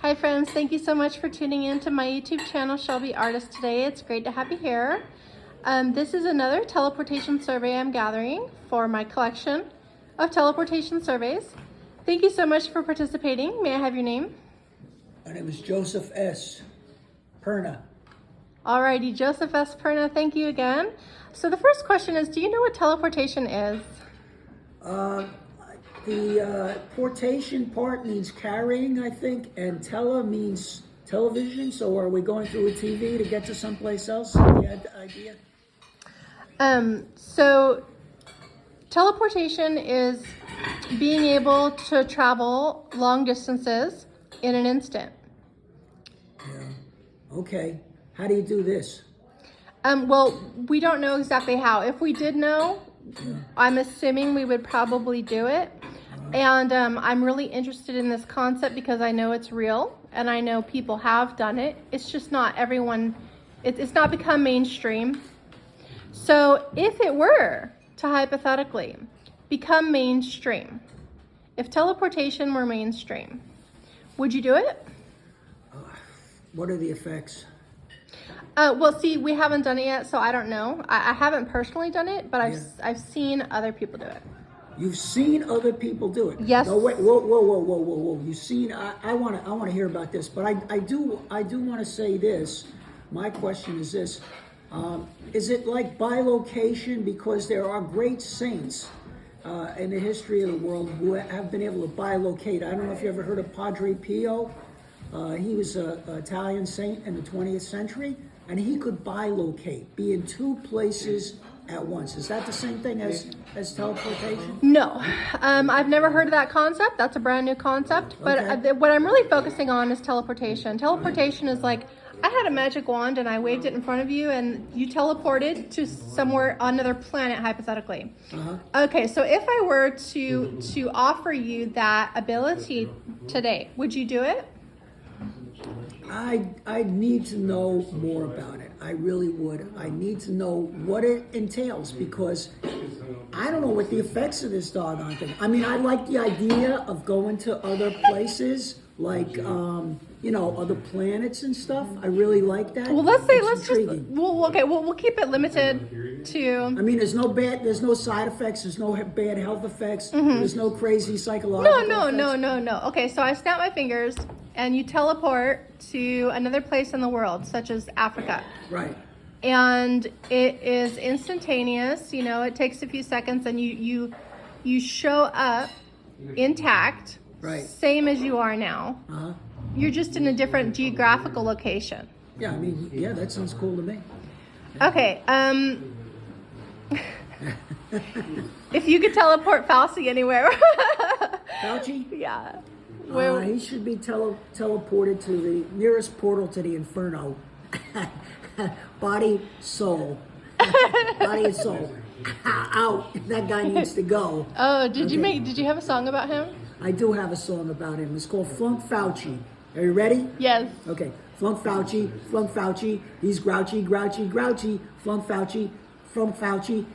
Hi friends, thank you so much for tuning in to my YouTube channel, Shelby Artist today. It's great to have you here. This is another teleportation survey I'm gathering for my collection of teleportation surveys. Thank you so much for participating. May I have your name? My name is Joseph S. Perna. Alrighty, Joseph S. Perna, thank you again. So the first question is, do you know what teleportation is? The portation part means carrying, I think, and tele means television. So are we going through a TV to get to someplace else? You had the idea? So teleportation is being able to travel long distances in an instant. Yeah. Okay. How do you do this? Well, we don't know exactly how. If we did know, I'm assuming we would probably do it. And I'm really interested in this concept because I know it's real and I know people have done it. It's just not everyone, it's not become mainstream. So if it were to hypothetically become mainstream, if teleportation were mainstream, would you do it? What are the effects? Well, see, we haven't done it yet, so I don't know. I haven't personally done it, but I've seen other people do it. You've seen other people do it. Yes. No, wait, whoa. You've seen. I want to hear about this, but I do want to say this. My question is this: is it like bilocation? Because there are great saints in the history of the world who have been able to bilocate. I don't know if you ever heard of Padre Pio. He was an Italian saint in the 20th century, and he could bilocate, be in two places at once. Is that the same thing as teleportation? No, I've never heard of that concept. That's a brand new concept. But Okay. what I'm really focusing on is teleportation. Teleportation is like, I had a magic wand and I waved it in front of you and you teleported to somewhere, another planet, hypothetically. Okay, so if I were to offer you that ability today, would you do it? I need to know more about it. I really would. I need to know what it entails because I don't know what the effects of this doggone thing. I mean, I like the idea of going to other places, like other planets and stuff. I really like that. Well, we'll keep it limited to. I mean, there's no side effects. There's no bad health effects. There's no crazy psychological effects. No. Okay, so I snap my fingers and you teleport to another place in the world, such as Africa. Right. And it is instantaneous. You know, it takes a few seconds, and you show up intact, Right. same as you are now. You're just in a different geographical location. Yeah, I mean, yeah, that sounds cool to me. Okay. If you could teleport Fauci anywhere. Fauci? Yeah. He should be teleported to the nearest portal to the inferno. Body, soul. Body and soul. Out. That guy needs to go. Oh, did you have a song about him? I do have a song about him. It's called Funkfouchy. Are you ready? Yes. Okay. Funkfouchy. He's grouchy. Funkfouchy.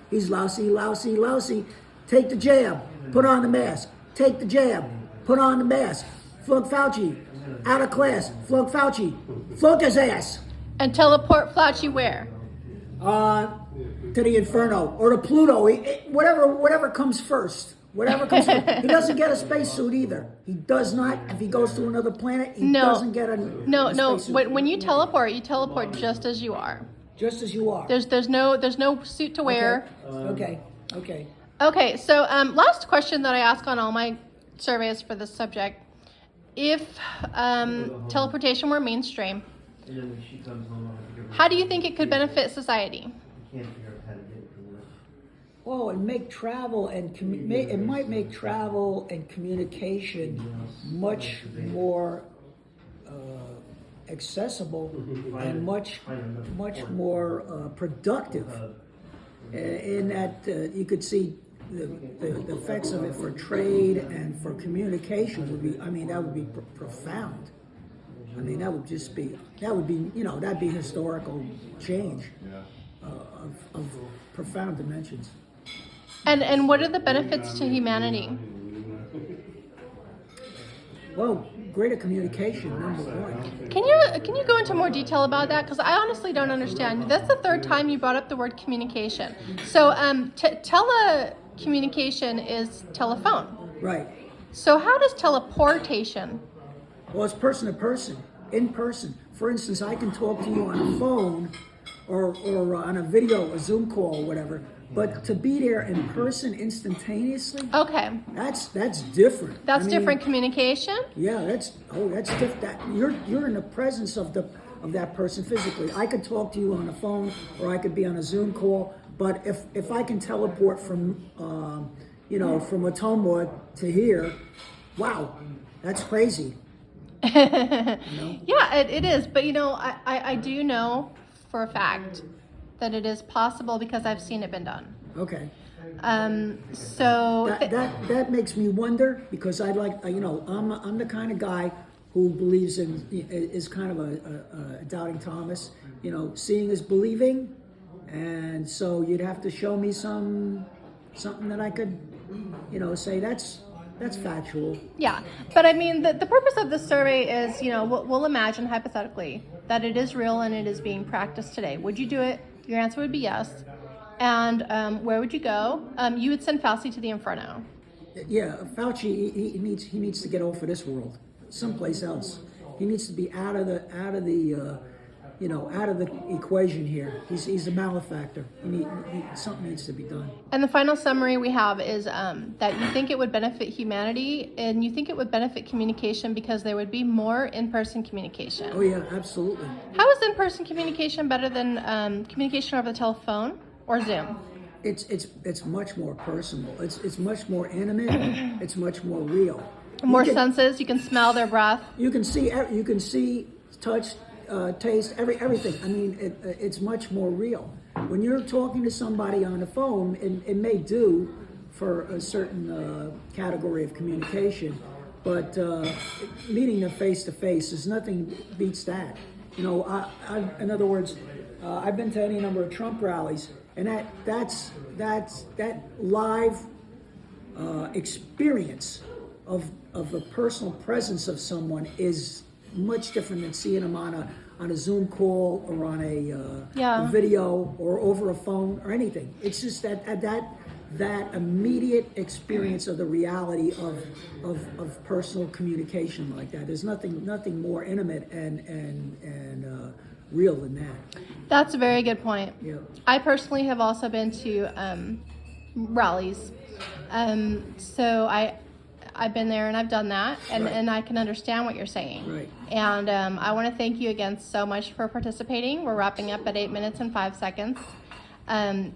He's lousy. Take the jab. Put on the mask. Take the jab. Put on the mask. Funkfouchy. Out of class. Funkfouchy. Flunk his ass. And teleport Fauci where? To the inferno or to Pluto. Whatever comes first. Whatever comes first. He doesn't get a spacesuit either. He does not. If he goes to another planet, he doesn't get a spacesuit. When you teleport just as you are. Just as you are. There's no suit to wear. Okay. Okay, so last question that I ask on all my surveys for this subject. If teleportation were mainstream, how do you think it could benefit society? Well, it might make travel and communication much more accessible and much more productive. In that you could see the effects of it for trade and for communication would be profound. I mean, that'd be historical change of profound dimensions. And what are the benefits to humanity? Well, greater communication, number one. Can you go into more detail about that? Because I honestly don't understand. That's the third time you brought up the word communication. So telecommunication is telephone. Right. So how does teleportation? Well, it's person to person, in person. For instance, I can talk to you on a phone or on a video, a Zoom call, or whatever. But to be there in person instantaneously, Okay, that's different. that's I mean, different communication. Yeah, that's different. That you're in the presence of that person physically. I could talk to you on the phone, or I could be on a Zoom call. But if I can teleport from from Ottumwa to here, wow, that's crazy. Yeah, it is. But I do know for a fact that it is possible because I've seen it been done. Okay. So That makes me wonder, because I'm the kind of guy who believes is kind of a doubting Thomas. Seeing is believing, and so you'd have to show me something that I could say that's factual. yeah, but I mean the purpose of this survey is we'll imagine hypothetically that it is real and it is being practiced today. Would you do it? Your answer would be yes. And where would you go? You would send Fauci to the Inferno. Yeah, Fauci, he needs to get off of this world, someplace else. He needs to be out of the equation here. He's a malefactor. Something needs to be done. And the final summary we have is that you think it would benefit humanity and you think it would benefit communication because there would be more in-person communication. Oh yeah, absolutely. How is in-person communication better than communication over the telephone or Zoom? It's much more personal. It's much more intimate. It's much more real. More senses. You can smell their breath. You can see, touch, taste, everything. I mean, it's much more real. When you're talking to somebody on the phone, it may do for a certain category of communication, but meeting them face to face, there's nothing beats that. In other words, I've been to any number of Trump rallies, and that live experience of the personal presence of someone is much different than seeing them on a Zoom call or on a video or over a phone or anything. It's just that immediate experience of the reality of personal communication like that. There's nothing more intimate and real than that. That's a very good point. Yeah. I personally have also been to rallies, so I've been there and I've done that, and, Right. and I can understand what you're saying. Right. And I want to thank you again so much for participating. We're wrapping up at 8 minutes and 5 seconds, and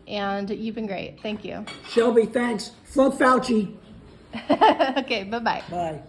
you've been great. Thank you. Shelby, thanks. Funkfouchy. Okay, bye-bye. Bye.